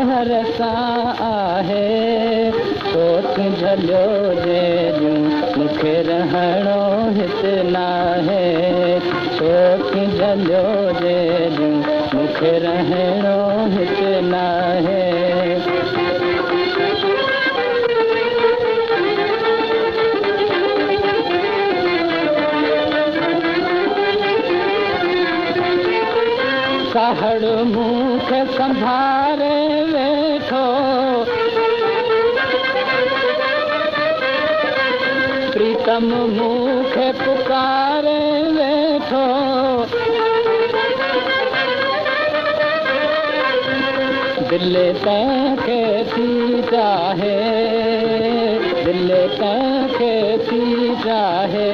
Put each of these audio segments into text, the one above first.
हर सां आहे सोच झलियो जे जूं मूंखे रहणो हिते नाहे सोच झलियो जे जूं मूंखे रहणो हिते नाहे कहड़ मूंखे संभारे वेठो प्रीतम मूंखे पुकारे वेठो दिल तंहिंखे थी चाहे दिल तंहिंखे थी चाहे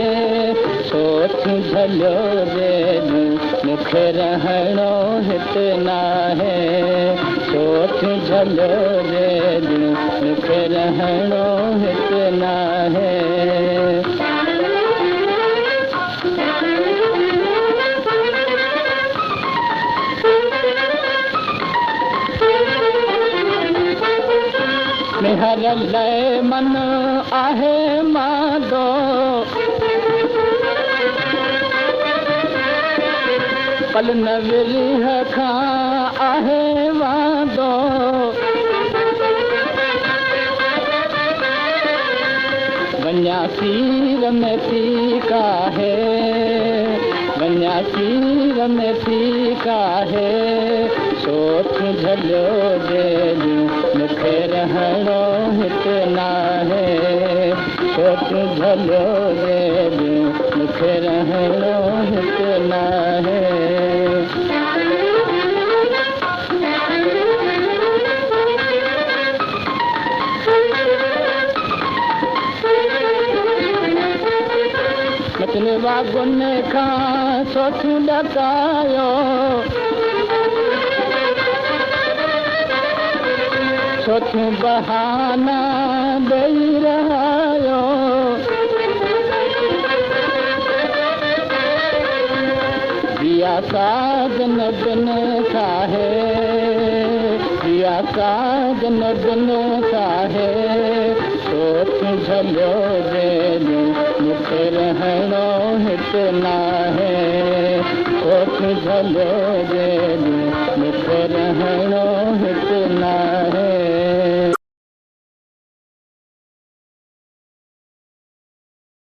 सोच झलियो जे मूंखे रहणो हिते नाहे सोच झलियो जे मूंखे रहणो हिते नाहे निहर लय मन आहे मांदो पल न विरह खां आहे वांदो वञा सीर में थी काहे वञा सीर में थी काहे सोच झलियो जे मूंखे रहणो हिते नाहे सोच झलियो जे मूंखे रहणो हिते नाहे मचलवा गुन खां सोच ॾकायो सोचूं बहाना ॾेई रहायो दिया साजन बिन साहे दिया साजन बिन साहे सोच झलियो जे मूंखे रहणो हिते नाहे सोच झलियो जे मूंखे रहणो हिते नाहे